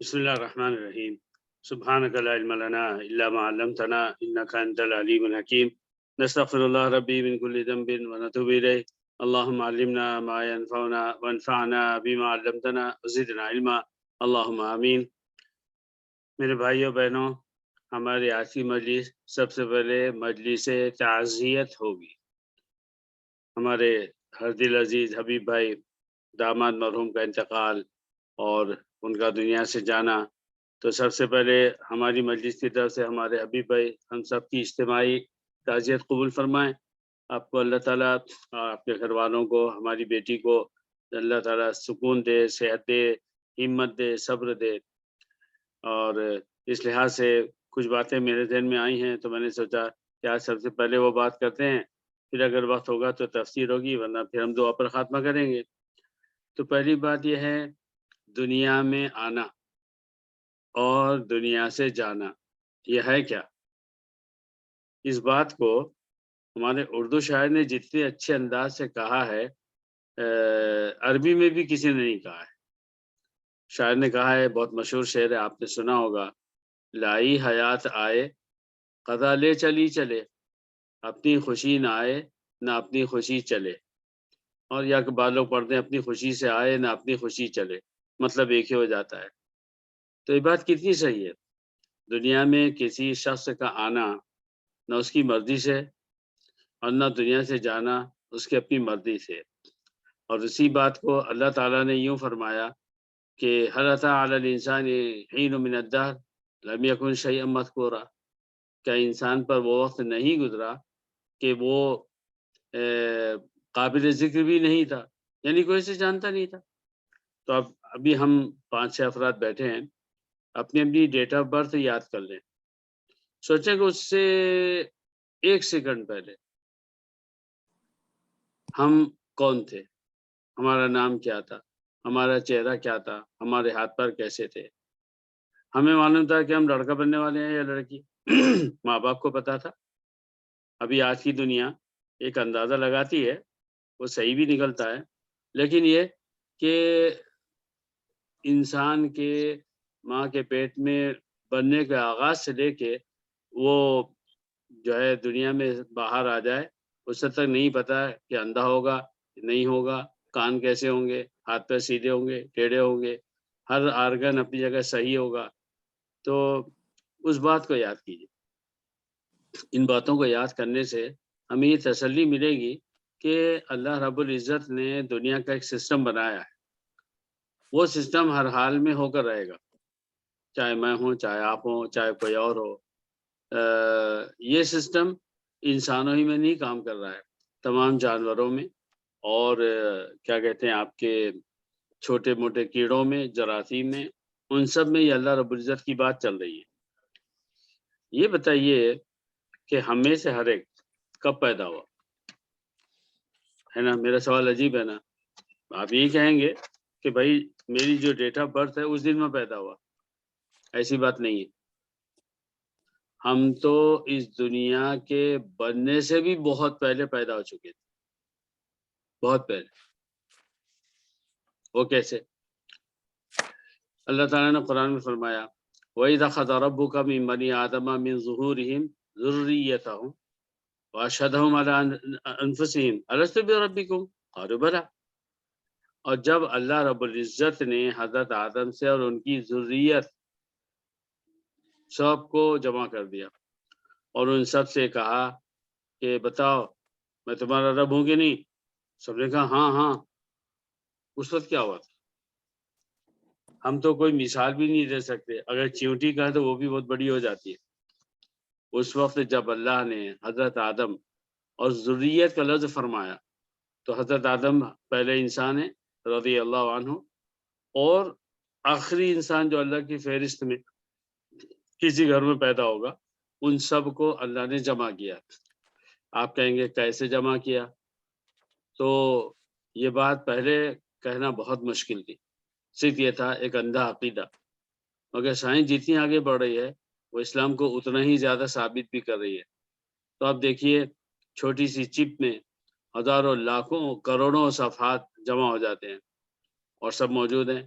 بسم اللہ الرحمن الرحیم سبحانک لا علم لنا الا ما علمتنا انک انت العلیم الحکیم نستغفر اللہ ربی من کل ذنب ونتوب الیہ اللہم علمنا ما ينفعنا وانفعنا بما علمتنا وزدنا علما اللہم آمین۔ میرے بھائیوں بہنوں، ہماری آج کی مجلس سب سے پہلے مجلس تعزیت ہوگی۔ ہمارے ہر دل عزیز حبیب بھائی داماد مرحوم کا انتقال اور ان کا دنیا سے جانا، تو سب سے پہلے ہماری مجلس کی طرف سے ہمارے حبیب بھائی ہم سب کی اجتماعی تعزیت قبول فرمائیں۔ آپ کو اللہ تعالیٰ آپ کے گھر والوں کو، ہماری بیٹی کو اللہ تعالیٰ سکون دے، صحت دے، ہمت دے، صبر دے۔ اور اس لحاظ سے کچھ باتیں میرے ذہن میں آئی ہیں تو میں نے سوچا کہ آج سب سے پہلے وہ بات کرتے ہیں، پھر اگر وقت ہوگا تو تفسیر ہوگی، ورنہ پھر ہم دعا پر خاتمہ کریں گے۔ تو پہلی بات یہ ہے دنیا میں آنا اور دنیا سے جانا، یہ ہے کیا؟ اس بات کو ہمارے اردو شاعر نے جتنے اچھے انداز سے کہا ہے، عربی میں بھی کسی نے نہیں کہا ہے۔ شاعر نے کہا ہے، بہت مشہور شعر ہے، آپ نے سنا ہوگا، لائی حیات آئے قضا لے چلی چلے، اپنی خوشی نہ آئے نہ اپنی خوشی چلے۔ اور یا کہ بعض لوگ پڑھتے ہیں اپنی خوشی سے آئے نہ اپنی خوشی چلے، مطلب ایک ہی ہو جاتا ہے۔ تو یہ بات کتنی صحیح ہے؟ دنیا میں کسی شخص کا آنا نہ اس کی مرضی سے اور نہ دنیا سے جانا اس کی اپنی مرضی سے۔ اور اسی بات کو اللہ تعالیٰ نے یوں فرمایا کہ هل أتى على الإنسان حين من الدهر لم يكن شيئا مذكورا، کیا انسان پر وہ وقت نہیں گزرا کہ وہ قابل ذکر بھی نہیں تھا، یعنی کوئی سے جانتا نہیں تھا۔ تو اب ابھی ہم 5-6 افراد بیٹھے ہیں، اپنی اپنی ڈیٹ آف برتھ یاد کر لیں، سوچیں کہ اس سے 1 سیکنڈ پہلے ہم کون تھے، ہمارا نام کیا تھا، ہمارا چہرہ کیا تھا، ہمارے ہاتھ پیر کیسے تھے۔ ہمیں معلوم تھا کہ ہم لڑکا بننے والے ہیں یا لڑکی، ماں باپ کو پتا تھا۔ ابھی آج کی دنیا ایک اندازہ لگاتی ہے، وہ صحیح بھی نکلتا ہے، لیکن یہ کہ انسان کے ماں کے پیٹ میں بننے کے آغاز سے لے کے وہ جو ہے دنیا میں باہر آ جائے، اس تک نہیں پتا کہ اندھا ہوگا نہیں ہوگا، کان کیسے ہوں گے، ہاتھ پیر سیدھے ہوں گے ٹیڑھے ہوں گے، ہر آرگن اپنی جگہ صحیح ہوگا۔ تو اس بات کو یاد کیجیے۔ ان باتوں کو یاد کرنے سے ہمیں یہ تسلی ملے گی کہ اللہ رب العزت نے دنیا کا ایک سسٹم بنایا ہے، وہ سسٹم ہر حال میں ہو کر رہے گا، چاہے میں ہوں، چاہے آپ ہوں، چاہے کوئی اور ہو۔ یہ سسٹم انسانوں ہی میں نہیں کام کر رہا ہے، تمام جانوروں میں اور کیا کہتے ہیں آپ کے چھوٹے موٹے کیڑوں میں، جراثیم میں، ان سب میں یہ اللہ رب العزت کی بات چل رہی ہے۔ یہ بتائیے کہ ہم میں سے ہر ایک کب پیدا ہوا ہے نا؟ میرا سوال عجیب ہے نا؟ آپ یہی کہیں گے کہ بھائی میری جو ڈیٹ آف برتھ ہے اس دن میں پیدا ہوا، ایسی بات نہیں ہے۔ ہم تو اس دنیا کے بننے سے بھی بہت پہلے پیدا ہو چکے تھے، بہت پہلے۔ وہ کیسے؟ اللہ تعالیٰ نے قرآن میں فرمایا، وَإِذَا أَخَذَ رَبُّكَ مِن بَنِي آدَمَ مِن ظُهُورِهِمْ ذُرِّيَّتَهُمْ وَأَشْهَدَهُمْ عَلَىٰ أَنفُسِهِمْ أَلَسْتُ بِرَبِّكُمْ قَالُوا بَلَىٰ۔ اور جب اللہ رب العزت نے حضرت آدم سے اور ان کی ذریت سب کو جمع کر دیا اور ان سب سے کہا کہ بتاؤ میں تمہارا رب ہوں کہ نہیں؟ سب نے کہا ہاں ہاں۔ اس وقت کیا ہوا تھا؟ ہم تو کوئی مثال بھی نہیں دے سکتے، اگر چیونٹی کہا تو وہ بھی بہت بڑی ہو جاتی ہے۔ اس وقت جب اللہ نے حضرت آدم اور ذریت کا لفظ فرمایا تو حضرت آدم پہلے انسان ہے رضی اللہ عنہ، اور آخری انسان جو اللہ کی فہرست میں کسی گھر میں پیدا ہوگا، ان سب کو اللہ نے جمع کیا۔ آپ کہیں گے کیسے جمع کیا؟ تو یہ بات پہلے کہنا بہت مشکل تھی، صرف یہ تھا ایک اندھا عقیدہ، مگر سائنس جتنی آگے بڑھ رہی ہے وہ اسلام کو اتنا ہی زیادہ ثابت بھی کر رہی ہے۔ تو آپ دیکھیے چھوٹی سی چپ میں ہزاروں لاکھوں کروڑوں صفحات جمع ہو جاتے ہیں اور سب موجود ہیں۔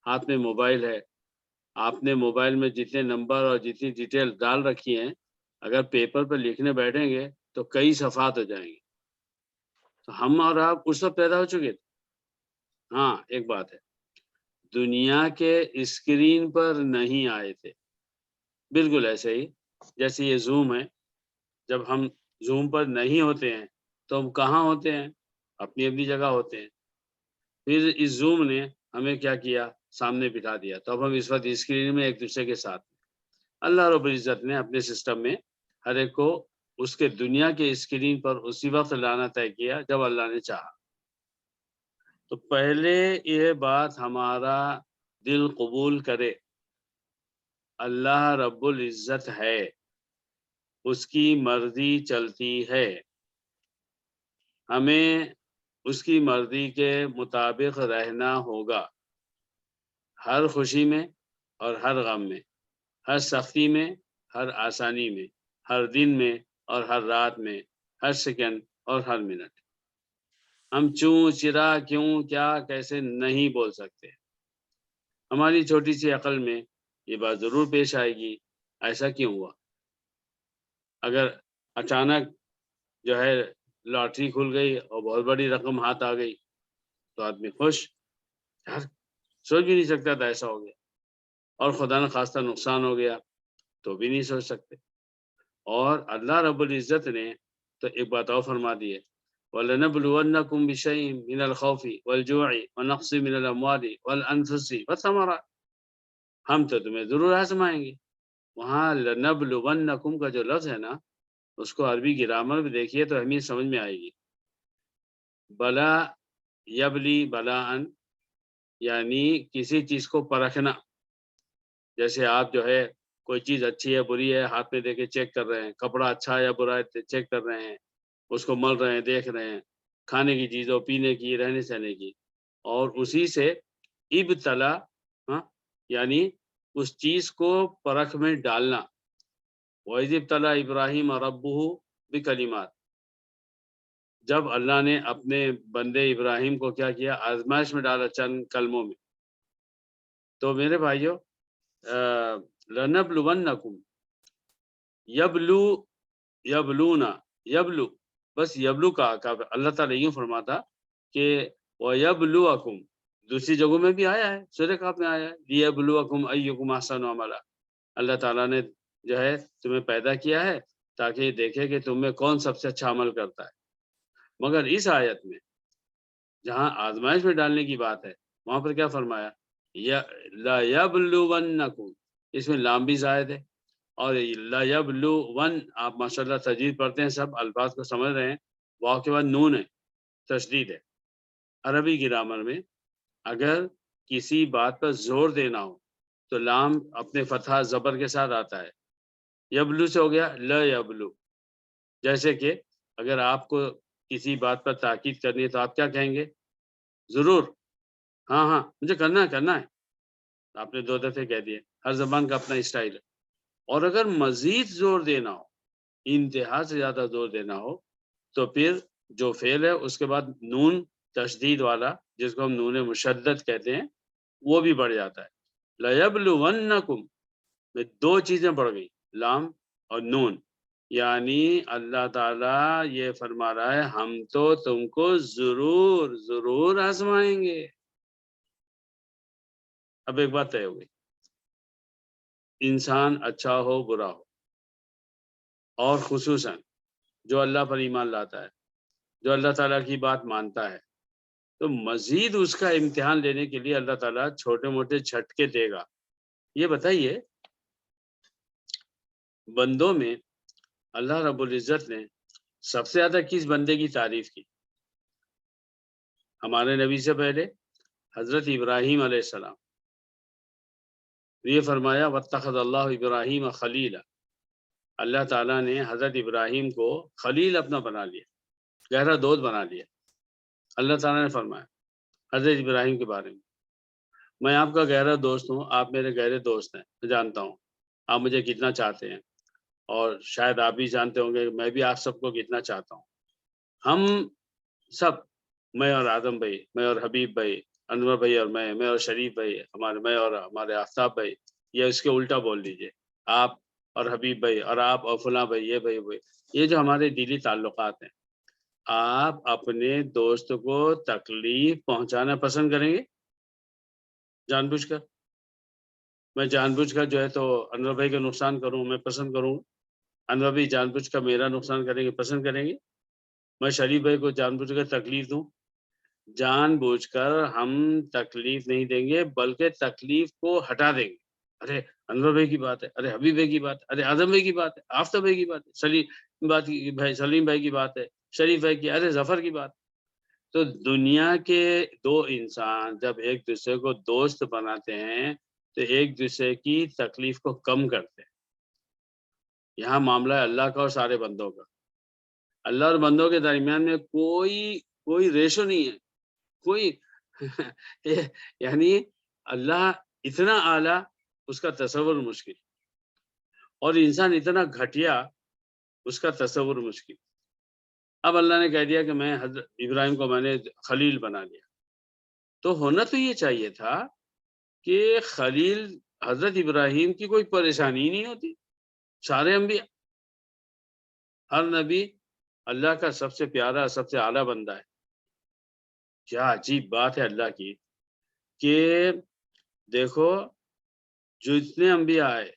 ہاتھ میں موبائل ہے، آپ نے موبائل میں جتنے نمبر اور جتنی ڈیٹیل ڈال رکھی ہیں، اگر پیپر پہ لکھنے بیٹھیں گے تو کئی صفحات ہو جائیں گے. تو ہم اور آپ اس وقت پیدا ہو چکے تھے. ہاں ایک بات ہے، دنیا کے اسکرین پر نہیں آئے تھے. بالکل ایسے ہی جیسے یہ زوم ہے، جب ہم زوم پر نہیں ہوتے ہیں تو ہم کہاں ہوتے ہیں؟ اپنی اپنی جگہ ہوتے ہیں. پھر اس زوم نے ہمیں کیا کیا؟ سامنے بٹھا دیا. تو اب ہم اس وقت اسکرین میں ایک دوسرے کے ساتھ. اللہ رب العزت نے اپنے سسٹم میں ہر ایک کو اس کے دنیا کے اسکرین پر اسی وقت لانا طے کیا جب اللہ نے چاہا. تو پہلے یہ بات ہمارا دل قبول کرے، اللہ رب العزت ہے، اس کی مرضی چلتی ہے، ہمیں اس کی مرضی کے مطابق رہنا ہوگا، ہر خوشی میں اور ہر غم میں، ہر سختی میں، ہر آسانی میں، ہر دن میں اور ہر رات میں، ہر سیکنڈ اور ہر منٹ. ہم چوں چرا کیوں کیا کیسے نہیں بول سکتے. ہماری چھوٹی سی عقل میں یہ بات ضرور پیش آئے گی، ایسا کیوں ہوا؟ اگر اچانک جو ہے لاٹری کھل گئی اور بہت بڑی رقم ہاتھ آ گئی تو آدمی خوش، یار سوچ بھی نہیں سکتا تھا ایسا ہو گیا. اور خدا نخواستہ نقصان ہو گیا تو بھی نہیں سوچ سکتے. اور اللہ رب العزت نے تو ایک بات اور فرما دی ہے، وَلَنَبْلُوَنَّكُمْ بِشَيْءٍ مِّنَ الْخَوْفِ وَالْجُوعِ وَنَقْصٍ مِّنَ الْأَمْوَالِ وَالْأَنفُسِ وَالثَّمَرَاتِ. ہم تو تمہیں ضرور آزمائیں گے. وہاں لَنَبْلُوَنَّكُمْ کا جو لفظ ہے نا، اس کو عربی گرامر میں دیکھیے تو ہمیں سمجھ میں آئے گی. بلا یبلی بلاءً یعنی کسی چیز کو پرکھنا. جیسے آپ جو ہے کوئی چیز اچھی ہے بری ہے ہاتھ میں دے کے چیک کر رہے ہیں، کپڑا اچھا ہے یا برا ہے چیک کر رہے ہیں، اس کو مل رہے ہیں، دیکھ رہے ہیں، کھانے کی چیزوں، پینے کی، رہنے سہنے کی. اور اسی سے ابتلا، ہاں یعنی اس چیز کو پرکھ میں ڈالنا. وَإِذِ ابْتَلَىٰ إِبْرَاهِيمَ رَبُّهُ بِكَلِمَاتٍ، جب اللہ نے اپنے بندے ابراہیم کو کیا کیا؟ آزمائش میں ڈالا چند کلموں میں. تو میرے بھائیو، لَنَبْلُوَنَّكُمْ، یبلو یبلونا، یبلو، بس یبلو کا اللہ تعالیٰ یوں فرماتا کہ وَيَبْلُوَكُمْ، دوسری جگہوں میں بھی آیا ہے، سورہ کہف میں آیا ہے لِيَبْلُوَكُمْ أَيُّكُمْ أَحْسَنُ عَمَلًا. اللہ تعالیٰ نے جو ہے تمہیں پیدا کیا ہے تاکہ یہ دیکھے کہ تم میں کون سب سے اچھا عمل کرتا ہے. مگر اس آیت میں جہاں آزمائش میں ڈالنے کی بات ہے وہاں پر کیا فرمایا؟ لا یبلونکم، اس میں لام بھی زائد ہے. اور لا یبلون، آپ ماشاءاللہ تجوید پڑھتے ہیں، سب الفاظ کو سمجھ رہے ہیں، واو کے بعد نون ہے، تشدید ہے. عربی گرامر میں اگر کسی بات پر زور دینا ہو تو لام اپنے فتحہ زبر کے ساتھ آتا ہے. یبلو سے ہو گیا لا یبلو. جیسے کہ اگر آپ کو کسی بات پر تاکید کرنی ہے تو آپ کیا کہیں گے؟ ضرور، ہاں ہاں مجھے کرنا ہے کرنا ہے. آپ نے 2 دفعے کہہ دیے. ہر زبان کا اپنا اسٹائل ہے. اور اگر مزید زور دینا ہو، انتہا سے زیادہ زور دینا ہو، تو پھر جو فعل ہے اس کے بعد نون تشدید والا، جس کو ہم نون مشدد کہتے ہیں، وہ بھی بڑھ جاتا ہے. لَيَبْلُوَنَّكُمْ میں 2 چیزیں بڑھ گئی، لام اور نون. یعنی اللہ تعالیٰ یہ فرما رہا ہے ہم تو تم کو ضرور ضرور آزمائیں گے. اب ایک بات طے ہو گئی، انسان اچھا ہو برا ہو، اور خصوصاً جو اللہ پر ایمان لاتا ہے، جو اللہ تعالیٰ کی بات مانتا ہے، تو مزید اس کا امتحان لینے کے لیے اللہ تعالیٰ چھوٹے موٹے جھٹکے دے گا. یہ بتائیے بندوں میں اللہ رب العزت نے سب سے زیادہ کس بندے کی تعریف کی؟ ہمارے نبی سے پہلے حضرت ابراہیم علیہ السلام. یہ فرمایا واتخذ اللہ ابراہیم خلیلا، اللہ تعالیٰ نے حضرت ابراہیم کو خلیل اپنا بنا لیا، گہرا دوست بنا لیا. اللہ تعالیٰ نے فرمایا حضرت ابراہیم کے بارے میں آپ کا گہرا دوست ہوں، آپ میرے گہرے دوست ہیں، میں جانتا ہوں آپ مجھے کتنا چاہتے ہیں، اور شاید آپ بھی جانتے ہوں گے کہ میں بھی آپ سب کو کتنا چاہتا ہوں. ہم سب، میں اور آدم بھائی، میں اور حبیب بھائی، انور بھائی اور میں اور شریف بھائی، میں اور ہمارے آفتاب بھائی، یا اس کے الٹا بول دیجیے، آپ اور حبیب بھائی اور آپ اور فلاں بھائی، یہ بھائی بھائی، یہ جو ہمارے دلی تعلقات ہیں، آپ اپنے دوست کو تکلیف پہنچانا پسند کریں گے جان بوجھ کر؟ میں جان بوجھ کر جو ہے تو انور بھائی کا نقصان کروں، میں پسند کروں؟ انور بھائی جان بوجھ کر میرا نقصان کریں گے، پسند کریں گے؟ میں شریف بھائی کو جان بوجھ کر تکلیف دوں؟ جان بوجھ کر ہم تکلیف نہیں دیں گے، بلکہ تکلیف کو ہٹا دیں گے۔ ارے انور بھائی کی بات ہے، ارے حبیب بھائی کی بات ہے، ارے اعظم بھائی کی بات ہے، آفتاب بھائی کی بات ہے، سلیم بھائی کی بات ہے، شریف بھائی کی، ارے ظفر کی بات۔ تو دنیا کے دو انسان جب ایک دوسرے کو دوست بناتے ہیں تو ایک دوسرے کی تکلیف کو کم کرتے ہیں۔ یہاں معاملہ ہے اللہ کا اور سارے بندوں کا۔ اللہ اور بندوں کے درمیان میں کوئی ریشو نہیں ہے، کوئی یعنی اللہ اتنا اعلیٰ، اس کا تصور مشکل، اور انسان اتنا گھٹیا، اس کا تصور مشکل۔ اب اللہ نے کہہ دیا کہ میں حضرت ابراہیم کو میں نے خلیل بنا لیا، تو ہونا تو یہ چاہیے تھا کہ خلیل حضرت ابراہیم کی کوئی پریشانی نہیں ہوتی۔ سارے انبیاء، ہر نبی اللہ کا سب سے پیارا، سب سے اعلیٰ بندہ ہے۔ کیا عجیب بات ہے اللہ کی کہ دیکھو جتنے انبیاء آئے،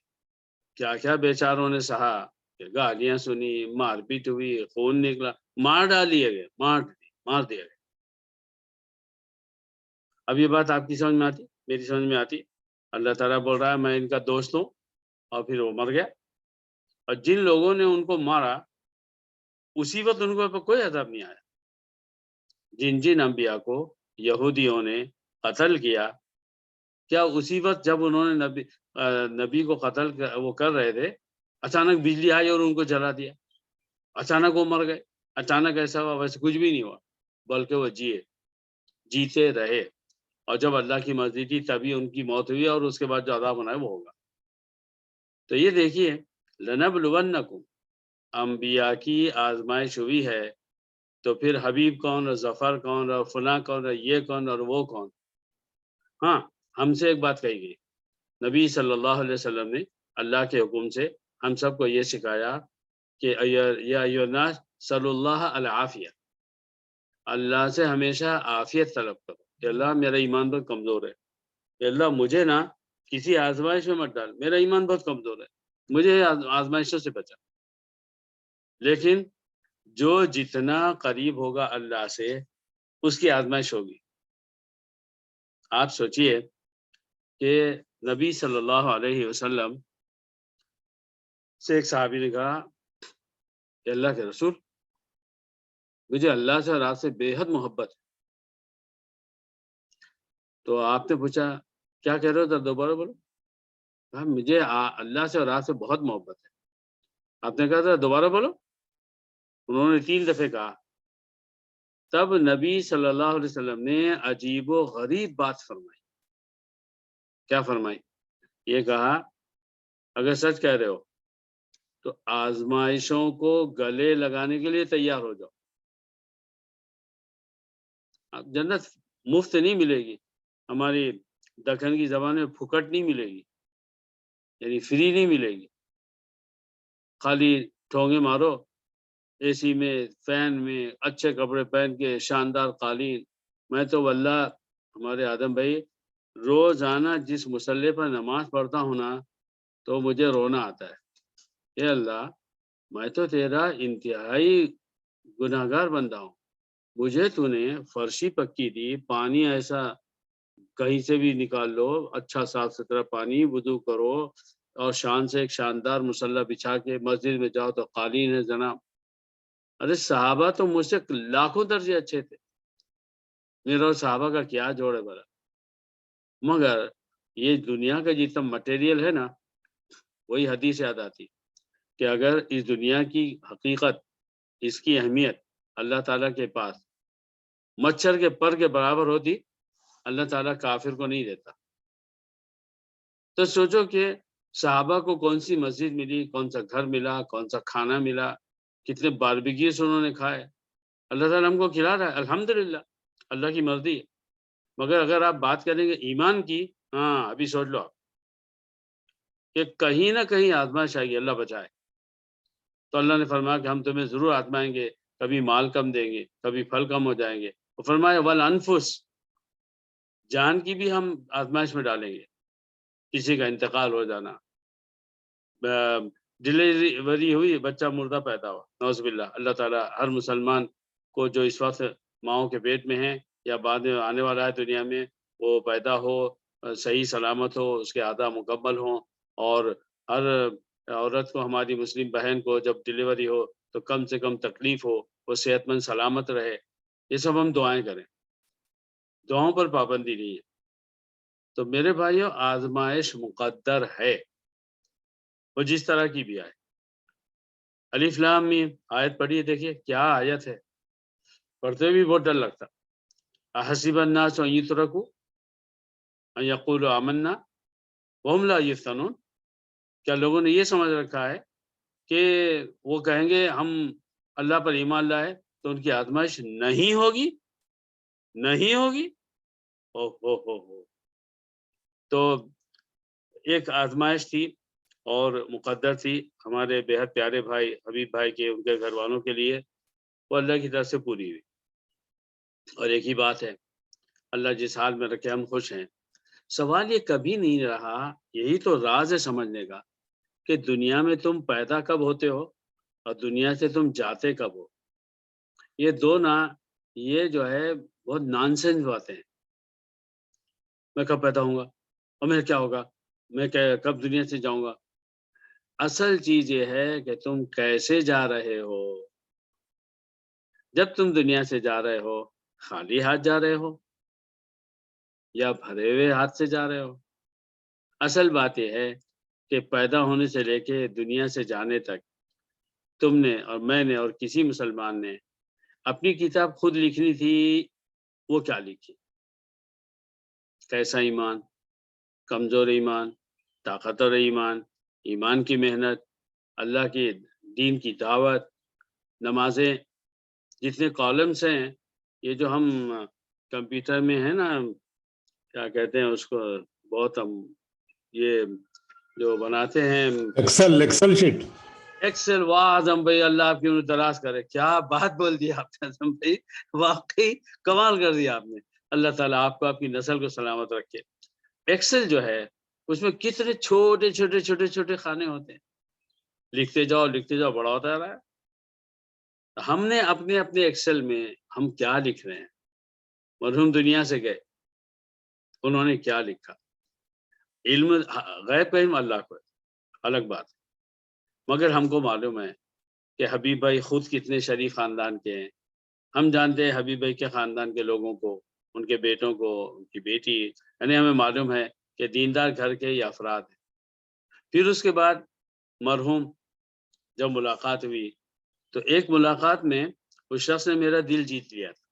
کیا کیا بیچاروں نے سہا، گالیاں سنی، مار پیٹ ہوئی، خون نکلا، مار دیا گیا۔ اب یہ بات آپ کی سمجھ میں آتی، میری سمجھ میں آتی؟ اللہ تعالیٰ بول رہا ہے میں ان کا دوست ہوں، اور پھر وہ مر گیا۔ اور جن لوگوں نے ان کو مارا اسی وقت ان کو کوئی عذاب نہیں آیا۔ جن انبیاء کو یہودیوں نے قتل کیا، کیا اسی وقت جب انہوں نے نبی کو قتل وہ کر رہے تھے، اچانک بجلی آئی اور ان کو جلا دیا، اچانک وہ مر گئے، اچانک ایسا ہوا؟ ویسے کچھ بھی نہیں ہوا، بلکہ وہ جیتے رہے، اور جب اللہ کی مرضی تھی تبھی ان کی موت ہوئی، اور اس کے بعد جو عذاب ہونا ہے وہ ہوگا۔ تو یہ دیکھیے، لنبلونکم، انبیاء کی آزمائش ہوئی ہے، تو پھر حبیب کون اور ظفر کون اور فلاں کون اور یہ کون اور وہ کون؟ ہاں، ہم سے ایک بات کہی گئی، نبی صلی اللہ علیہ وسلم نے اللہ کے حکم سے ہم سب کو یہ سکھایا کہ یا ایھا الناس صلی اللہ العافیہ، اللہ سے ہمیشہ عافیت طلب کرو کہ اللہ میرا ایمان بہت کمزور ہے، کہ اللہ مجھے نا کسی آزمائش میں مت ڈال، میرا ایمان بہت کمزور ہے، مجھے آزمائشوں سے بچا۔ لیکن جو جتنا قریب ہوگا اللہ سے اس کی آزمائش ہوگی۔ آپ سوچئے کہ نبی صلی اللہ علیہ وسلم سے ایک صحابی نے کہا کہ اللہ کے رسول، مجھے اللہ سے اور آپ سے بے حد محبت ہے۔ تو آپ نے پوچھا کیا کہہ رہے ہو؟ دوبارہ بولو۔ کہا مجھے اللہ سے اور آپ سے بہت محبت ہے۔ آپ نے کہا تھا دوبارہ بولو۔ انہوں نے 3 دفعہ کہا۔ تب نبی صلی اللہ علیہ وسلم نے عجیب و غریب بات فرمائی۔ کیا فرمائی؟ یہ کہا اگر سچ کہہ رہے ہو تو آزمائشوں کو گلے لگانے کے لیے تیار ہو جاؤ۔ جنت مفت نہیں ملے گی، ہماری دکن کی زبان میں پھکٹ نہیں ملے گی، یعنی فری نہیں ملے گی، خالی ٹھونگے مارو اے سی میں، فین میں، اچھے کپڑے پہن کے، شاندار قالین۔ میں تو واللہ ہمارے آدم بھائی روزانہ جس مصلی پر نماز پڑھتا ہوں نا تو مجھے رونا آتا ہے۔ اے اللہ، میں تو تیرا انتہائی گناہگار بندہ ہوں، مجھے تو نے فرشی پکی دی، پانی ایسا کہیں سے بھی نکال لو، اچھا صاف ستھرا پانی، وضو کرو، اور شان سے ایک شاندار مصلی بچھا کے مسجد میں جاؤ تو قالین ہے جناب۔ ارے صحابہ تو مجھ سے لاکھوں درجے اچھے تھے، میرا اور صحابہ کا کیا جوڑ ہے بھلا۔ مگر یہ دنیا کا جتنا مٹیریل ہے نا، وہی حدیث یاد آتی کہ اگر اس دنیا کی حقیقت، اس کی اہمیت اللہ تعالیٰ کے پاس مچھر کے پر کے برابر ہوتی، اللہ تعالیٰ کافر کو نہیں دیتا۔ تو سوچو کہ صحابہ کو کون سی مسجد ملی، کون سا گھر ملا، کون سا کھانا ملا، کتنے باربیکیوز انہوں نے کھائے۔ اللہ تعالیٰ ہم کو کھلا رہا ہے، الحمدللہ، اللہ کی مرضی ہے۔ مگر اگر آپ بات کریں گے ایمان کی، ہاں ابھی سوچ لو آپ، کہ کہیں نہ کہیں آزمائش آئے گی، اللہ بچائے۔ تو اللہ نے فرمایا کہ ہم تمہیں ضرور آزمائیں گے، کبھی مال کم دیں گے، کبھی پھل کم ہو جائیں گے۔ اور فرمایا والانفس، جان کی بھی ہم آزمائش میں ڈالیں گے، کسی کا انتقال ہو جانا، ڈلیوری ہوئی، بچہ مردہ پیدا ہوا، نعوذ باللہ۔ اللہ تعالیٰ ہر مسلمان کو جو اس وقت ماؤں کے پیٹ میں ہے یا بعد میں آنے والا ہے دنیا میں، وہ پیدا ہو، صحیح سلامت ہو، اس کے اعضاء مکمل ہوں، اور ہر عورت کو، ہماری مسلم بہن کو جب ڈلیوری ہو تو کم سے کم تکلیف ہو، وہ صحت مند سلامت رہے۔ یہ سب ہم دعائیں کریں، دعاؤں پر پابندی نہیں ہے۔ تو میرے بھائیوں، آزمائش مقدر ہے، وہ جس طرح کی بھی آئے۔ الف لام میم آیت پڑھیے، دیکھیے کیا آیت ہے، پڑھتے بھی بہت ڈر لگتا۔ احسب الناس ان یترکوا ان یقولوا آمنا وهم لا یفتنون، کیا لوگوں نے یہ سمجھ رکھا ہے کہ وہ کہیں گے ہم اللہ پر ایمان لائے تو ان کی آزمائش نہیں ہوگی؟ نہیں ہوگی؟ ہو۔ تو ایک آزمائش تھی اور مقدر تھی ہمارے بے حد پیارے بھائی حبیب بھائی کے، ان کے گھر والوں کے لیے، وہ اللہ کی طرف سے پوری ہوئی۔ اور ایک ہی بات ہے، اللہ جس حال میں رکھے ہم خوش ہیں۔ سوال یہ کبھی نہیں رہا، یہی تو راز ہے سمجھنے کا، کہ دنیا میں تم پیدا کب ہوتے ہو اور دنیا سے تم جاتے کب ہو۔ یہ دو یہ جو ہے بہت نانسنس باتیں ہیں۔ میں کب پیدا ہوں گا اور میرا کیا ہوگا، میں کب دنیا سے جاؤں گا۔ اصل چیز یہ ہے کہ تم کیسے جا رہے ہو۔ جب تم دنیا سے جا رہے ہو، خالی ہاتھ جا رہے ہو یا بھرے ہوئے ہاتھ سے جا رہے ہو۔ اصل بات یہ ہے کہ پیدا ہونے سے لے کے دنیا سے جانے تک تم نے اور میں نے اور کسی مسلمان نے اپنی کتاب خود لکھنی تھی۔ وہ کیا لکھی؟ کیسا ایمان، کمزور ایمان، طاقتور ایمان، ایمان کی محنت، اللہ کی دین کی دعوت، نمازیں، جتنے کالمس ہیں، یہ جو ہم کمپیوٹر میں ہے نا، کیا کہتے ہیں اس کو، بہت ہم یہ جو بناتے ہیں ایکسل شیٹ، ایکسل۔ واہ اعظم بھائی، اللہ آپ کی عمر دراز کرے، کیا بات بول دی آپ نے اعظم بھائی، واقعی کمال کر دیا آپ نے۔ اللہ تعالیٰ آپ کو، آپ کی نسل کو سلامت رکھے۔ ایکسل جو ہے اس میں کتنے چھوٹے چھوٹے چھوٹے چھوٹے خانے ہوتے ہیں، لکھتے جاؤ بڑا ہوتا رہا ہے۔ ہم نے اپنے ایکسل میں ہم کیا لکھ رہے ہیں؟ مرحوم دنیا سے گئے، انہوں نے کیا لکھا؟ علم غیب کا علم اللہ کو ہے، الگ بات ہے، مگر ہم کو معلوم ہے کہ حبیب بھائی خود کتنے شریف خاندان کے ہیں۔ ہم جانتے ہیں حبیب بھائی کے خاندان کے لوگوں کو، ان کے بیٹوں کو، ان کی بیٹی، یعنی ہمیں معلوم ہے کہ دیندار گھر کے یہ افراد ہیں۔ پھر اس کے بعد مرحوم جب ملاقات ہوئی تو ایک ملاقات میں اس شخص نے میرا دل جیت لیا تھا۔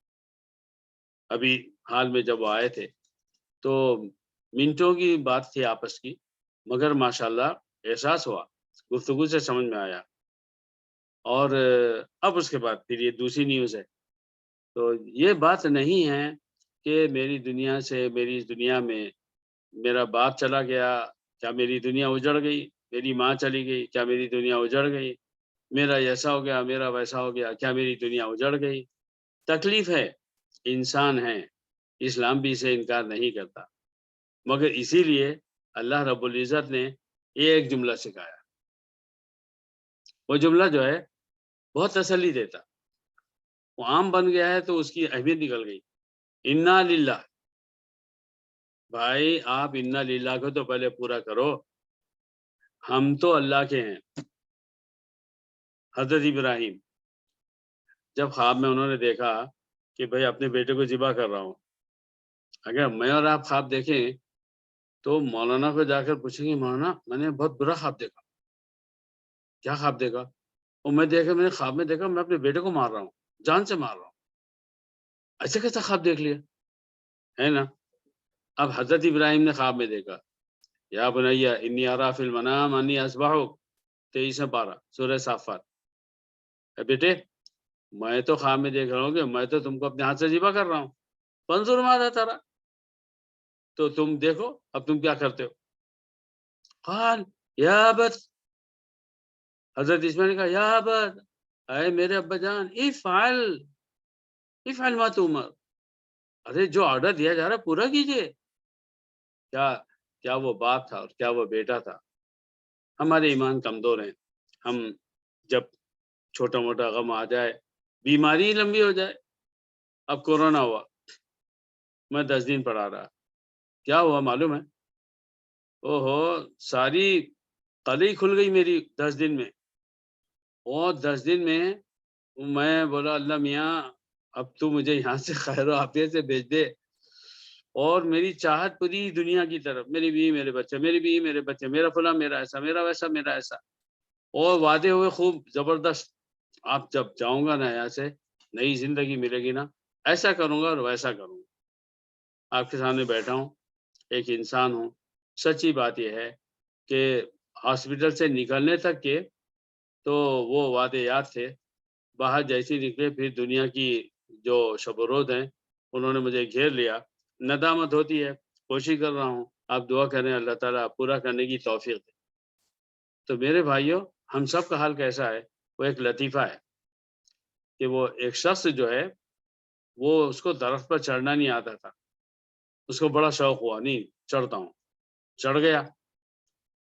ابھی حال میں جب وہ آئے تھے تو منٹوں کی بات تھی آپس کی، مگر ماشاءاللہ احساس ہوا، گفتگو سے سمجھ میں آیا۔ اور اب اس کے بعد پھر یہ دوسری نیوز ہے۔ تو یہ بات نہیں ہے کہ میری دنیا سے، میری اس دنیا میں میرا باپ چلا گیا، کیا میری دنیا اجڑ گئی؟ میری ماں چلی گئی، کیا میری دنیا اجڑ گئی؟ میرا ایسا ہو گیا، میرا ویسا ہو گیا، کیا میری دنیا اجڑ گئی؟ تکلیف ہے، انسان ہے، اسلام بھی اسے انکار نہیں کرتا، مگر اسی لیے اللہ رب العزت نے ایک جملہ سکھایا۔ وہ جملہ جو ہے بہت تسلی دیتا، وہ عام بن گیا ہے تو اس کی اہمیت نکل گئی۔ انا للہ، بھائی آپ انا للہ کو تو پہلے پورا کرو۔ ہم تو اللہ کے ہیں۔ حضرت ابراہیم جب خواب میں انہوں نے دیکھا کہ بھائی اپنے بیٹے کو ذبح کر رہا ہوں، اگر میں اور آپ خواب دیکھیں تو مولانا کو جا کر پوچھیں گے، مولانا میں نے بہت برا خواب دیکھا۔ کیا خواب دیکھا؟ اور میں نے خواب میں دیکھا میں اپنے بیٹے کو مار رہا ہوں، جان سے مار رہا ہوں۔ ایسے کیسا خواب دیکھ لیا ہے نا؟ اب حضرت ابراہیم نے خواب میں دیکھا، یا بنیا انی ارا فی المنام انی اذبحک، 23 پارہ سورہ صافات۔ بیٹے میں تو خواب میں دیکھ رہا ہوں کہ میں تو تم کو اپنے ہاتھ سے ذبح کر رہا ہوں، فانظر ماذا ترى، تو تم دیکھو اب تم کیا کرتے ہو۔ قال یا ابت، حضرت اسماعیل نے کہا یا ابت، اے میرے ابا جان، افعل ما تؤمر، ارے جو آرڈر دیا جا رہا پورا کیجئے۔ کیا وہ باپ تھا اور کیا وہ بیٹا تھا۔ ہمارے ایمان کمزور ہیں، ہم جب چھوٹا موٹا غم آ جائے، بیماری لمبی ہو جائے، اب کورونا ہوا، میں 10 دن پڑا رہا، کیا ہوا معلوم ہے؟ ساری قلعی کھل گئی میری 10 دن میں، اور 10 دن میں بولا اللہ میاں اب تو مجھے یہاں سے خیر و عافیت سے بھیج دے، اور میری چاہت پوری دنیا کی طرف، میری بیوی میرے بچے، میری بیوی میرے بچے، میرا فلاں، میرا ایسا، میرا ویسا، میرا ایسا، اور وعدے ہوئے خوب زبردست، آپ جب جاؤں گا نا یہاں سے، نئی زندگی ملے گی نا، ایسا کروں گا اور ویسا کروں گا۔ آپ کے سامنے بیٹھا ہوں، ایک انسان ہوں، سچی بات یہ ہے کہ ہاسپٹل سے نکلنے تک کے تو وہ وعدے یاد تھے، باہر جیسی نکلے پھر دنیا کی جو شب و روز ہیں انہوں نے مجھے گھیر لیا، ندامت ہوتی ہے، کوشش کر رہا ہوں، آپ دعا کریں اللہ تعالیٰ پورا کرنے کی توفیق دے۔ تو میرے بھائیوں، ہم سب کا حال کیسا ہے؟ وہ ایک لطیفہ ہے کہ وہ ایک شخص جو ہے وہ اس کو درخت پر چڑھنا نہیں آتا تھا، اس کو بڑا شوق ہوا، نہیں چڑھتا ہوں، چڑھ گیا،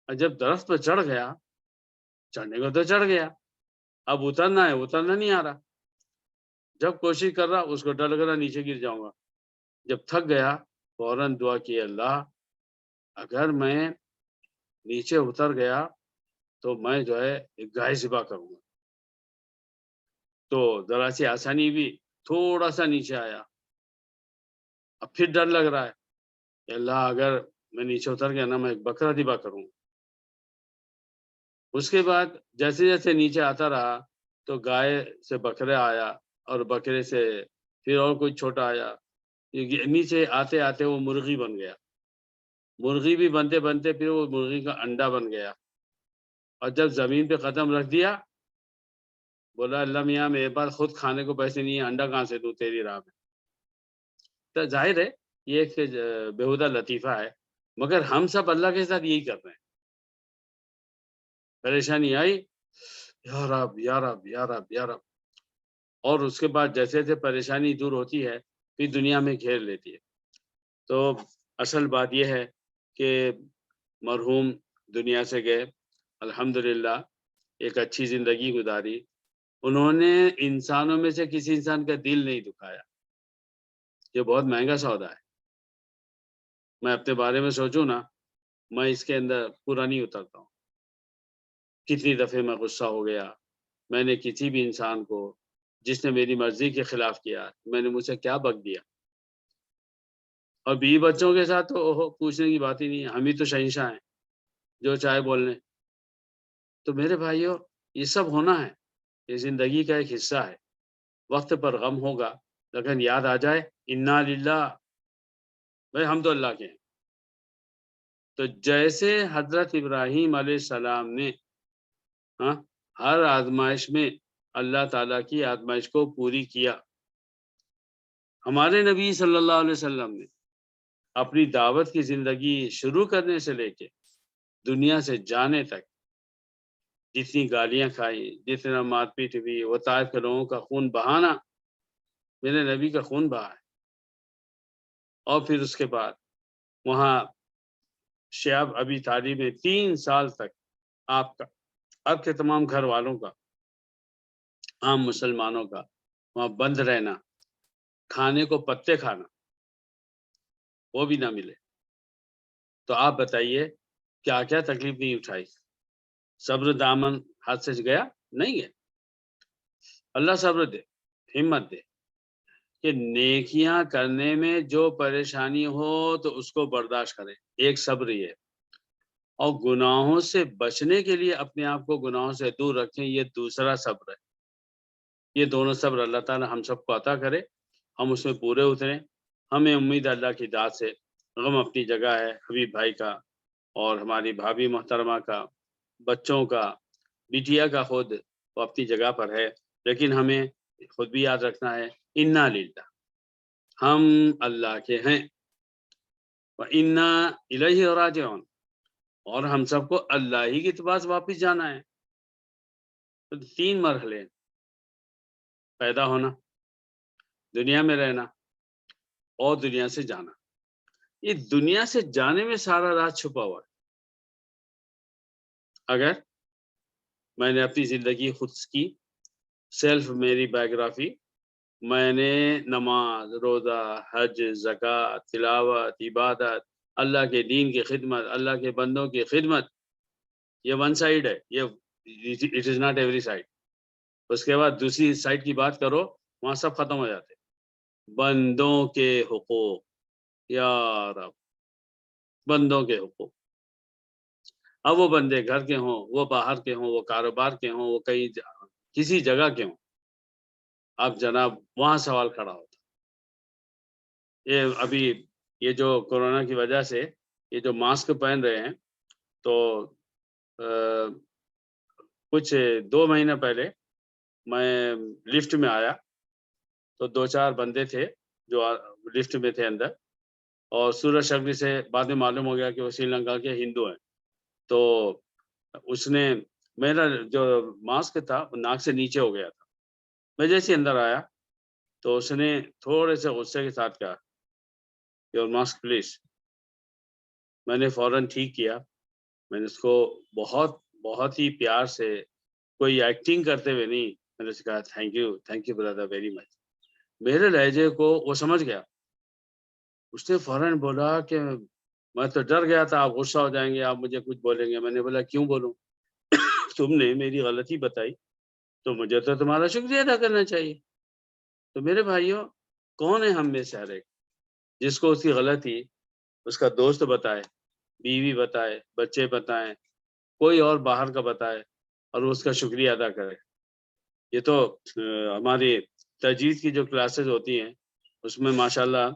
اور جب درخت پر چڑھ گیا، چڑھنے کو تو چڑھ گیا، اب اترنا ہے، اترنا نہیں آ رہا، جب کوشش کر رہا اس کو ڈر لگ رہا نیچے گر جاؤں گا، جب تھک گیا فوراً دعا کی اللہ اگر میں نیچے اتر گیا تو میں جو ہے ایک گائے ذبح کروں گا، تو ذرا سی آسانی بھی، تھوڑا سا نیچے آیا، اب پھر ڈر لگ رہا ہے کہ اللہ اگر میں نیچے اتر گیا نا میں ایک بکرا ذبح کروں گا۔ اس کے بعد جیسے جیسے نیچے آتا رہا تو گائے سے بکرا آیا، اور بکرے سے پھر اور کوئی چھوٹا آیا، نیچے آتے آتے وہ مرغی بن گیا، مرغی بھی بنتے بنتے پھر وہ مرغی کا انڈا بن گیا، اور جب زمین پہ قدم رکھ دیا بولا اللہ میاں میرے پاس خود کھانے کو پیسے نہیں ہے، انڈا کہاں سے دوں تیری راہ میں۔ تو ظاہر ہے یہ ایک بےہودہ لطیفہ ہے، مگر ہم سب اللہ کے ساتھ یہی کر رہے ہیں، پریشانی آئی یا رب یا رب یا رب یا رب، اور اس کے بعد جیسے جیسے پریشانی دور ہوتی ہے پھر دنیا میں گھیر لیتی ہے۔ تو اصل بات یہ ہے کہ مرحوم دنیا سے گئے، الحمدللہ ایک اچھی زندگی گزاری، انہوں نے انسانوں میں سے کسی انسان کا دل نہیں دکھایا، یہ بہت مہنگا سودا ہے۔ میں اپنے بارے میں سوچوں نا، میں اس کے اندر پورا نہیں اترتا ہوں، کتنی دفعہ میں غصہ ہو گیا، میں نے کسی بھی انسان کو جس نے میری مرضی کے خلاف کیا، میں نے مجھ سے کیا بک دیا، اور بیوی بچوں کے ساتھ تو پوچھنے کی بات ہی نہیں ہے، ہم ہی تو شہنشاہ ہیں جو چاہے بول لیں۔ تو میرے بھائیوں یہ سب ہونا ہے، یہ زندگی کا ایک حصہ ہے، وقت پر غم ہوگا لیکن یاد آ جائے انا للہ، بھائی ہم تو اللہ کے ہیں۔ تو جیسے حضرت ابراہیم علیہ السلام نے ہر آزمائش میں اللہ تعالیٰ کی آزمائش کو پوری کیا، ہمارے نبی صلی اللہ علیہ وسلم نے اپنی دعوت کی زندگی شروع کرنے سے لے کے دنیا سے جانے تک جتنی گالیاں کھائی، جتنا مار پیٹ ہوئی، وہ طائف کے لوگوں کا خون بہانا، میرے نبی کا خون بہا ہے، اور پھر اس کے بعد وہاں شعب ابی طالب میں 3 سال تک آپ کے تمام گھر والوں کا، عام مسلمانوں کا وہاں بند رہنا، کھانے کو پتے کھانا وہ بھی نہ ملے، تو آپ بتائیے کیا کیا تکلیف نہیں اٹھائی، صبر دامن ہاتھ سے گیا نہیں ہے، اللہ صبر دے، ہمت دے کہ نیکیاں کرنے میں جو پریشانی ہو تو اس کو برداشت کرے، ایک صبر یہ ہے، اور گناہوں سے بچنے کے لیے اپنے آپ کو گناہوں سے دور رکھیں، یہ دوسرا صبر ہے۔ یہ دونوں صبر اللہ تعالی ہم سب کو عطا کرے، ہم اس میں پورے اتریں، ہمیں امید اللہ کی ذات سے، غم اپنی جگہ ہے حبیب بھائی کا اور ہماری بھابھی محترمہ کا، بچوں کا، بیٹیا کا خود وہ اپنی جگہ پر ہے، لیکن ہمیں خود بھی یاد رکھنا ہے انا للہ، ہم اللہ کے ہیں، وَإِنَّا إِلَيْهِ رَاجِعُونَ، اور ہم سب کو اللہ ہی کے پاس واپس جانا ہے. تو 3 مرحلے: پیدا ہونا، دنیا میں رہنا، اور دنیا سے جانا. یہ دنیا سے جانے میں سارا راز چھپا ہوا ہے. اگر میں نے اپنی زندگی خود کی سیلف، میری بایوگرافی، میں نے نماز، روزہ، حج، زکوٰۃ، تلاوت، عبادت، اللہ کے دین کی خدمت، اللہ کے بندوں کی خدمت، یہ ون سائڈ ہے. یہ it is not every side. اس کے بعد دوسری سائڈ کی بات کرو، وہاں سب ختم ہو جاتے. بندوں کے حقوق، یا رب، بندوں کے حقوق. اب وہ بندے گھر کے ہوں، وہ باہر کے ہوں، وہ کاروبار کے ہوں، وہ کسی جگہ کے ہوں، اب جناب وہاں سوال کھڑا ہوتا. یہ ابھی یہ جو کورونا کی وجہ سے یہ جو ماسک پہن رہے ہیں، تو کچھ 2 مہینے پہلے میں لفٹ میں آیا تو 2-4 بندے تھے جو لفٹ میں تھے اندر، اور سورج شکل سے بعد میں معلوم ہو گیا کہ وہ سری لنکا کے ہندو ہیں. تو اس نے میرا جو ماسک تھا وہ ناک سے نیچے ہو گیا تھا. میں جیسے اندر آیا تو اس نے تھوڑے سے غصے کے ساتھ کہا، یور ماسک پلیز. میں نے فوراً ٹھیک کیا. میں نے اس کو بہت ہی پیار سے، کوئی ایکٹنگ کرتے ہوئے نہیں، میں نے اس سے کہا thank you Brother very much. میرے لہجے کو وہ سمجھ گیا. اس نے فوراً بولا کہ میں تو ڈر گیا تھا آپ غصہ ہو جائیں گے، آپ مجھے کچھ بولیں گے. میں نے بولا کیوں بولوں؟ تم نے میری غلطی بتائی تو مجھے تو تمہارا شکریہ ادا کرنا چاہیے. تو میرے بھائیوں، کون ہے ہم میں سے ہر ایک جس کو اس کی غلطی اس کا دوست بتائے، بیوی بتائے، بچے بتائیں، کوئی اور باہر کا بتائے اور اس کا شکریہ ادا کرے؟ یہ تو ہماری تجوید کی جو کلاسز ہوتی ہیں اس میں ماشاءاللہ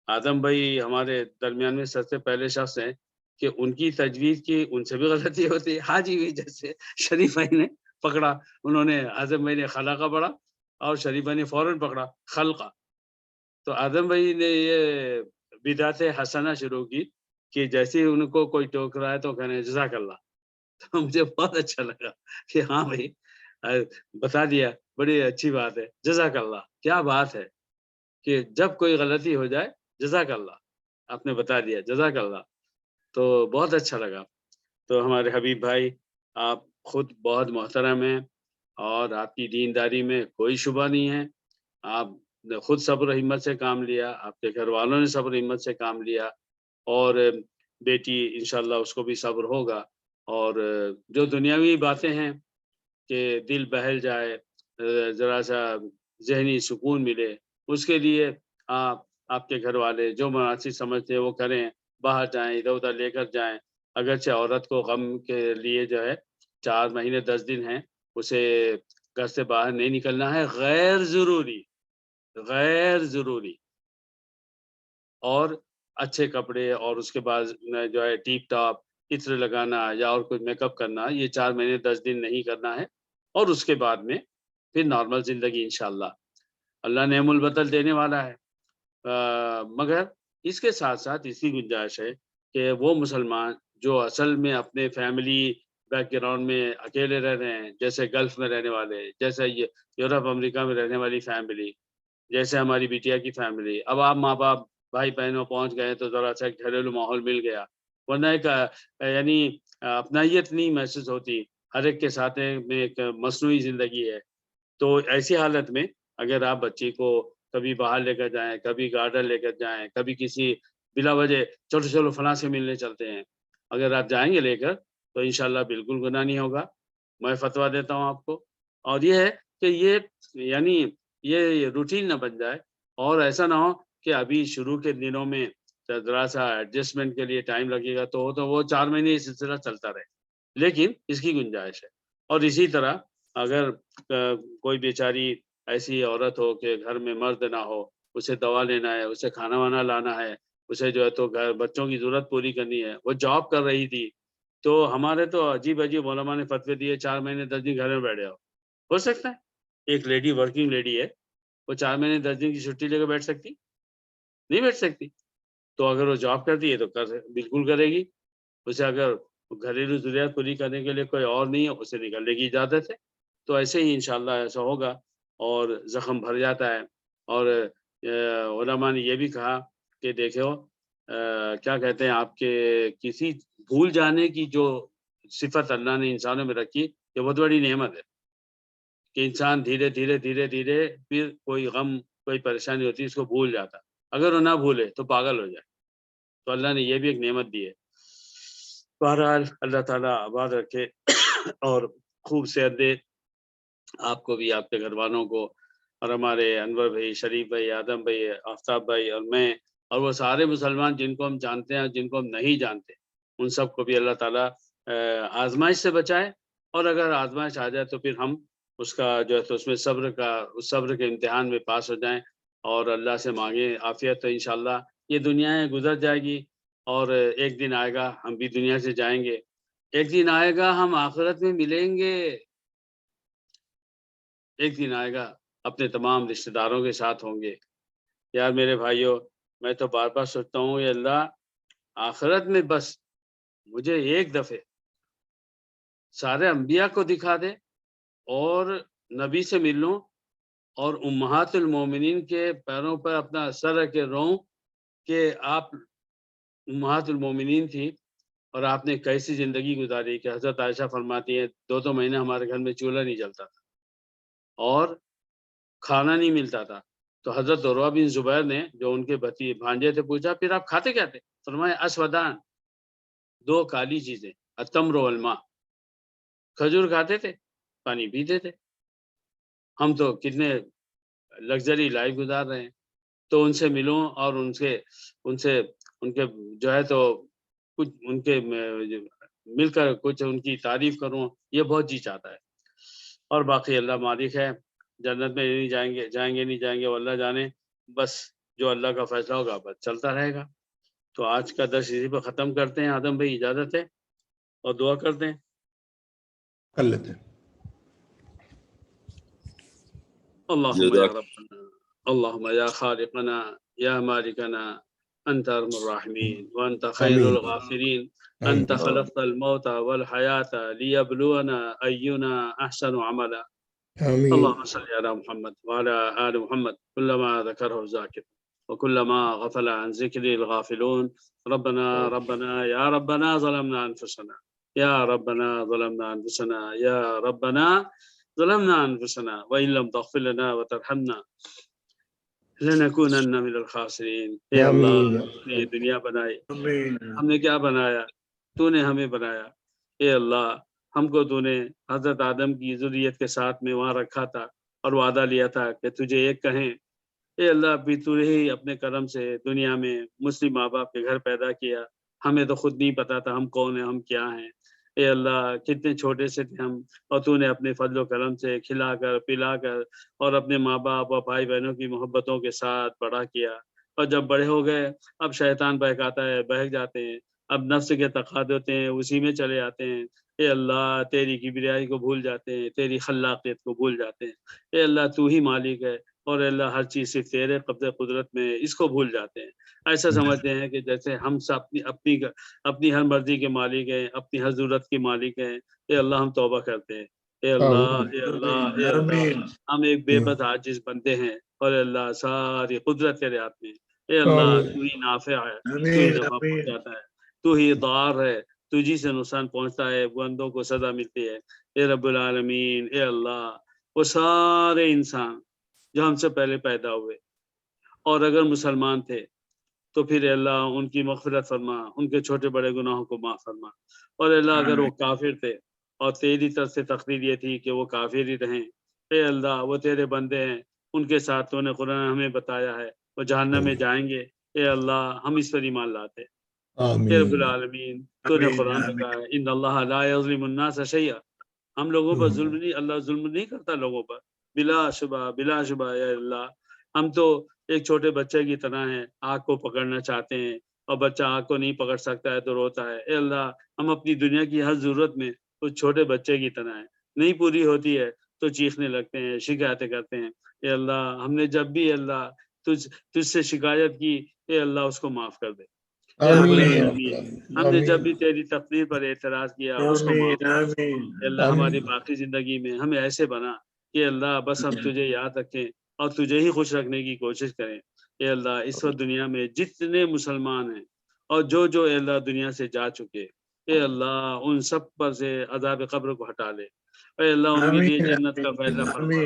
آدم بھائی ہمارے درمیان میں سب سے پہلے شخص ہیں کہ ان کی تجوید کی ان سے بھی غلطی ہوتی ہے. حاجی بھی جیسے شریف بھائی نے پکڑا، انہوں نے اعظم بھائی نے خلا پڑھا اور شریف بھائی نے فوراً پکڑا خلقہ. تو اعظم بھائی نے یہ بدعت حسنہ شروع کی کہ جیسے ہی ان کو کوئی ٹوک رہا ہے تو کہنے جزاک اللہ. تو مجھے بہت اچھا لگا کہ ہاں بھائی بتا دیا، بڑی اچھی بات ہے، جزاک اللہ. کیا بات ہے کہ جب کوئی غلطی ہو جائے جزاک اللہ، آپ نے بتا دیا جزاک اللہ، تو بہت اچھا لگا. تو ہمارے حبیب بھائی، آپ خود بہت محترم ہیں اور آپ کی دینداری میں کوئی شبہ نہیں ہے. آپ نے خود صبر و ہمت سے کام لیا، آپ کے گھر والوں نے صبر و ہمت سے کام لیا، اور بیٹی انشاءاللہ اس کو بھی صبر ہوگا. اور جو دنیاوی باتیں ہیں کہ دل بہل جائے، ذرا سا ذہنی سکون ملے، اس کے لیے آپ کے گھر والے جو مناسب سمجھتے ہیں وہ کریں. باہر جائیں، ادھر ادھر لے کر جائیں. اگرچہ عورت کو غم کے لیے جو ہے 4 مہینے 10 دن ہیں، اسے گھر سے باہر نہیں نکلنا ہے غیر ضروری. اور اچھے کپڑے اور اس کے بعد جو ہے ٹیپ ٹاپ عطر لگانا یا اور کوئی میک اپ کرنا، یہ 4 مہینے 10 دن نہیں کرنا ہے. اور اس کے بعد میں پھر نارمل زندگی انشاءاللہ. اللہ نعم البدل دینے والا ہے. مگر اس کے ساتھ ساتھ اس کی گنجائش ہے کہ وہ مسلمان جو اصل میں اپنے فیملی بیک گراؤنڈ میں اکیلے رہ رہے ہیں، جیسے گلف میں رہنے والے، جیسے یورپ امریکہ میں رہنے والی فیملی، جیسے ہماری بیٹیا کی فیملی، اب آپ ماں باپ بھائی بہنوں پہنچ گئے تو ذرا سا گھریلو ماحول مل گیا، ورنہ ایک یعنی اپنائیت نہیں محسوس ہوتی. ہر ایک کے ساتھ میں ایک مصنوعی زندگی ہے. تو ایسی حالت میں اگر آپ بچی کو کبھی باہر لے کر جائیں، کبھی گارڈن لے کر جائیں، کبھی کسی بلا وجہ چلو فلاں سے ملنے چلتے ہیں، اگر آپ جائیں گے لے کر تو انشاءاللہ بالکل گناہ نہیں ہوگا. میں فتویٰ دیتا ہوں آپ کو. اور یہ ہے کہ یہ یعنی یہ روٹین نہ بن جائے، اور ایسا نہ ہو کہ ابھی شروع کے دنوں میں ذرا سا ایڈجسٹمنٹ کے لیے ٹائم لگے گا تو وہ 4 مہینے یہ سلسلہ چلتا رہے. لیکن اس کی گنجائش ہے. اور اسی طرح اگر کوئی بیچاری ایسی عورت ہو کہ گھر میں مرد نہ ہو، اسے دوا لینا ہے، اسے کھانا وانا لانا ہے، اسے جو ہے تو بچوں کی ضرورت پوری کرنی ہے، وہ جاب کر رہی تھی، تو ہمارے تو عجیب علماء نے فتوے دیے 4 مہینے 10 دن گھر میں بیٹھ جاؤ. ہو سکتا ہے ایک لیڈی ورکنگ لیڈی ہے، وہ 4 مہینے 10 دن کی چھٹی لے کے بیٹھ سکتی؟ نہیں بیٹھ سکتی. تو اگر وہ جاب کرتی ہے تو بالکل کرے گی. اسے اگر گھریلو ضروریات پوری کرنے کے لیے کوئی اور نہیں ہے، اسے نکلنے کی اجازت ہے۔ تو ایسے ہی انشاءاللہ ایسا ہوگا اور زخم بھر جاتا ہے۔ اور علماء نے یہ بھی کہا کہ دیکھو کیا کہتے ہیں آپ کے کسی بھول جانے کی جو صفت اللہ نے انسانوں میں رکھی، یہ بہت بڑی نعمت ہے کہ انسان دھیرے دھیرے دھیرے دھیرے پھر کوئی غم کوئی پریشانی ہوتی ہے اس کو بھول جاتا، اگر وہ نہ بھولے تو پاگل ہو جائے۔ تو اللہ نے یہ بھی ایک نعمت دی ہے۔ بہرحال اللہ تعالیٰ آباد رکھے اور خوب صحت دے آپ کو بھی، آپ کے گھر والوں کو، اور ہمارے انور بھائی، شریف بھائی، آدم بھائی، آفتاب بھائی اور میں، اور وہ سارے مسلمان جن کو ہم جانتے ہیں اور جن کو ہم نہیں جانتے، ان سب کو بھی اللہ تعالیٰ آزمائش سے بچائے، اور اگر آزمائش آ جائے تو پھر ہم اس کا جو ہے تو اس میں اس صبر کے امتحان میں پاس ہو جائیں اور اللہ سے مانگیں عافیت۔ تو انشاءاللہ یہ دنیا گزر جائے گی اور ایک دن آئے گا ہم بھی دنیا سے جائیں گے، ایک دن آئے گا ہم آخرت میں ملیں گے، ایک دن آئے گا اپنے تمام رشتہ داروں کے ساتھ ہوں گے۔ یار میرے بھائیوں، میں تو بار بار سوچتا ہوں اے اللہ آخرت میں بس مجھے ایک دفعہ سارے انبیاء کو دکھا دے اور نبی سے مل لوں اور امہات المومنین کے پیروں پر اپنا سر رکھ کے روں کہ آپ امہات المومنین تھی اور آپ نے کیسی زندگی گزاری کہ حضرت عائشہ فرماتی ہیں 2 مہینے ہمارے گھر میں چولہا نہیں جلتا تھا اور کھانا نہیں ملتا تھا۔ تو حضرت عروہ بن زبیر نے جو ان کے بھانجے تھے پوچھا پھر آپ کھاتے کیا تھے؟ فرمایا اسودان، 2 کالی چیزیں، التمر والماء، کھجور کھاتے تھے، پانی پیتے تھے۔ ہم تو کتنے لگژری لائف گزار رہے ہیں۔ تو ان سے ملوں اور ان کے جو ہے تو کچھ ان کے مل کر کچھ ان کی تعریف کروں، یہ بہت جی چاہتا ہے۔ اور باقی اللہ مالک ہے، جنت میں نہیں جائیں گے وہ اللہ جانے، بس جو اللہ کا فیصلہ ہوگا بس چلتا رہے گا۔ تو آج کا درس اسی پہ ختم کرتے ہیں۔ آدم بھائی اجازت ہے اور دعا کرتے ہیں، کر لیتے ہیں۔ اللہم یا ربنا، اللہم یا خالقنا یا مالکنا، انت ارحم الراحمین وانت خیر آمین الغافرین، انت آمین خلقت الموت والحیاة لیبلونا اینا احسن عملا۔ آمین اللهم صل على محمد وعلى آل محمد كلما ذكره الذاكر وكلما غفل عن ذكر الغافلون. ربنا يا ربنا ظلمنا أنفسنا، يا ربنا ظلمنا أنفسنا، يا ربنا ظلمنا أنفسنا وإن لم تغفر لنا وترحمنا لنكونن من الخاسرين۔ اے اللہ آمین نے یہ دنیا بنائی، ہم نے کیا بنایا؟ تو نے ہمیں بنایا۔ اے اللہ ہم کو تو نے حضرت آدم کی ذریت کے ساتھ میں وہاں رکھا تھا اور وعدہ لیا تھا کہ تجھے ایک کہیں۔ اے اللہ بھی تو ہی اپنے کرم سے دنیا میں مسلم ماں باپ کے گھر پیدا کیا، ہمیں تو خود نہیں پتا تھا ہم کون ہیں، ہم کیا ہیں۔ اے اللہ کتنے چھوٹے سے تھے ہم، اور تو نے اپنے فضل و کرم سے کھلا کر پلا کر اور اپنے ماں باپ اور بھائی بہنوں کی محبتوں کے ساتھ بڑا کیا، اور جب بڑے ہو گئے اب شیطان بہکاتا ہے، بہک جاتے ہیں، اب نفس کے تقاضے ہوتے ہیں اسی میں چلے جاتے ہیں۔ اے اللہ تیری کبریائی کو بھول جاتے ہیں، تیری خلاقیت کو بھول جاتے ہیں۔ اے اللہ تو ہی مالک ہے اور اے اللہ ہر چیز صرف تیرے قبضے قدرت میں، اس کو بھول جاتے ہیں۔ ایسا سمجھتے ہیں کہ جیسے ہم سب اپنی ہر مرضی کے مالک ہیں، اپنی ہر ضرورت کے مالک ہیں۔ اے اللہ ہم توبہ کرتے ہیں، اے اللہ آمین اے اللہ اے اللہ ہم ایک بے بس عاجز بندے ہیں، اور اے اللہ ساری قدرت تیرے ہاتھ میں۔ اے اللہ آمین تو ہی نافع ہے، تو ہی نفع پہنچاتا ہے، تو ہی ضار ہے، تجھی سے نقصان پہنچتا ہے، بندوں کو سزا ملتی ہے۔ اے رب العالمین، اے اللہ وہ سارے انسان جو ہم سے پہلے پیدا ہوئے اور اگر مسلمان تھے تو پھر اللہ ان کی مغفرت فرما، ان کے چھوٹے بڑے گناہوں کو معاف فرما، اور اللہ اگر وہ کافر تھے اور تیری طرف سے تقدیر یہ تھی کہ وہ کافر ہی رہیں، اے اللہ وہ تیرے بندے ہیں، ان کے ساتھ تو نے قرآن ہمیں بتایا ہے وہ جہنم میں جائیں گے۔ اے اللہ ہم اس پر ایمان لاتے ہیں۔ اے رب آمین العالمین تو نے قرآن میں کہا ہے ان اللہ لا یظلم الناس شیئا، ہم لوگوں پر ظلم نہیں، اللہ ظلم نہیں کرتا لوگوں پر، بلا شبہ یا اللہ ہم تو ایک چھوٹے بچے کی طرح ہیں، آنکھ کو پکڑنا چاہتے ہیں اور بچہ آنکھ کو نہیں پکڑ سکتا ہے تو روتا ہے۔ اے اللہ ہم اپنی دنیا کی ہر ضرورت میں اس چھوٹے بچے کی طرح ہیں، نہیں پوری ہوتی ہے تو چیخنے لگتے ہیں، شکایتیں کرتے ہیں۔ اے اللہ ہم نے جب بھی اللہ تجھ سے شکایت کی، اے اللہ اس کو معاف کر دے۔ اے رب آمین یا رب العالمین العالمین، ہم نے جب آمین بھی تیری تقدیر پر اعتراض کیا اس کو معاف کر۔ اے اللہ ہماری آمین باقی زندگی میں ہمیں ایسے بنا کہ اللہ بس ہم تجھے یاد رکھیں اور تجھے ہی خوش رکھنے کی کوشش کریں۔ اے اللہ اس وقت دنیا میں جتنے مسلمان ہیں اور جو اے اللہ دنیا سے جا چکے، اے اللہ ان سب پر سے عذاب قبر کو ہٹا لے، اے اللہ ان کے لیے جنت کا فیصلہ فرما،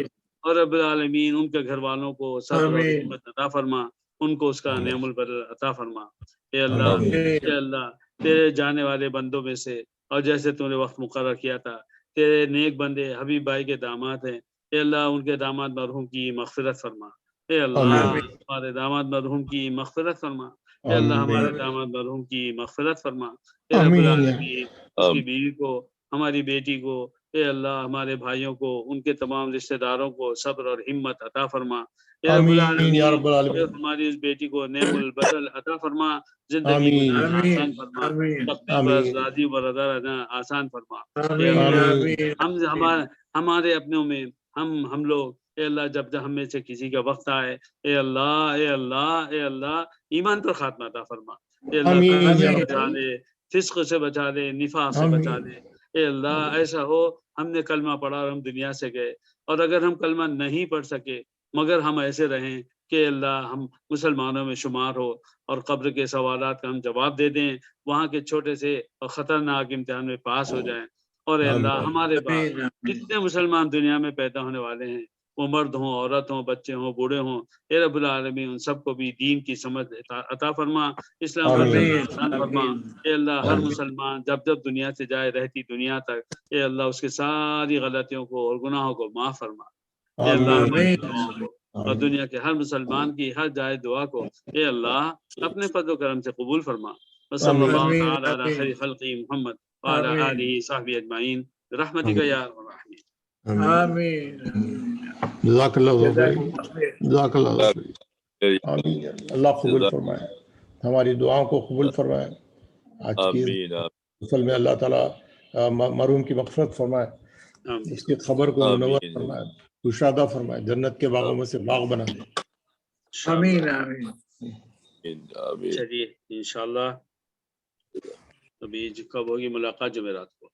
اور رب العالمین ان کے گھر والوں کو صبر اور ہمت عطا فرما، ان کو اس کا نعم البدل عطا فرما۔ اے اللہ آمین اے اللہ تیرے جانے والے بندوں میں سے، اور جیسے تو نے وقت مقرر کیا تھا، تیرے نیک بندے حبیب بھائی کے داماد ہیں، اے اللہ ان کے داماد مرحوم کی مغفرت فرما۔ اے اللہ آمین ہمارے داماد مرحوم کی مغفرت فرما۔ اے اللہ ہمارے آمین داماد مرحوم کی مغفرت فرما۔ اے رب آمین یا العالمین اس کی بیوی کو، ہماری بیٹی کو، اے اللہ ہمارے بھائیوں کو، ان کے تمام رشتہ داروں کو صبر اور ہمت عطا فرما۔ اے رب آمین یا العالمین رب العالمین، ہماری اس بیٹی کو نعم البدل عطا فرما، زندگی آمین گزارنا آسان فرما، تقدیر پر آمین راضی و رضا رہنا آسان فرما۔ اے اللہ آمین ہمارے اپنوں میں ہم لوگ، اے اللہ جب ہم میں سے کسی کا وقت آئے، اے اللہ اے اللہ اے اللہ ایمان پر خاتمہ عطا فرما۔ اے اللہ آمین کفر یا سے رب بچا لے، فسق سے بچا لے، نفاق سے بچا آمین لے۔ اے اللہ ایسا ہو ہم نے کلمہ پڑھا اور ہم دنیا سے گئے، اور اگر ہم کلمہ نہیں پڑھ سکے مگر ہم ایسے رہیں کہ اللہ ہم مسلمانوں میں شمار ہو، اور قبر کے سوالات کا ہم جواب دے دیں، وہاں کے چھوٹے سے اور خطرناک امتحان میں پاس ہو جائیں۔ اور اے اللہ آمین ہمارے بعد جتنے مسلمان دنیا میں پیدا ہونے والے ہیں، وہ مرد ہوں، عورت ہوں، بچے ہوں، بوڑھے ہوں، اے رب العالمین ان سب کو بھی دین کی سمجھ عطا فرما، اسلام پر چلنا آسان فرما۔ اے اللہ ہر آمین مسلمان جب دنیا سے جائے رہتی دنیا تک، اے اللہ اس کے ساری غلطیوں کو اور گناہوں کو معاف فرما۔ اے اللہ آمین ہماری دعاؤں کو اور آمین دنیا کے ہر مسلمان کی ہر جائز دعا کو اے اللہ اپنے فضل و کرم سے قبول فرما۔ وصلی آمین اللہ تعالی علی خیر خلق محمد وعلی آلہ صحبہ اجمعین برحمتک یا ارحم الراحمین۔ آمین جزاک اللہ خیر، جزاک اللہ خیر، آمین یا اللہ، اللہ قبول فرمائے، ہماری دعاؤں کو قبول فرمائے۔ آج کی غسل میں اللہ تعالیٰ مرحوم کی مغفرت فرمائے، آمین اس کی خبر کو منور فرمائے، کشادہ فرمائے، جنت کے باغوں میں سے باغ بنا دے۔ انشاءاللہ۔ آمین چلیے انشاءاللہ ابھی کب ہوگی ملاقات؟ جمعرات کو۔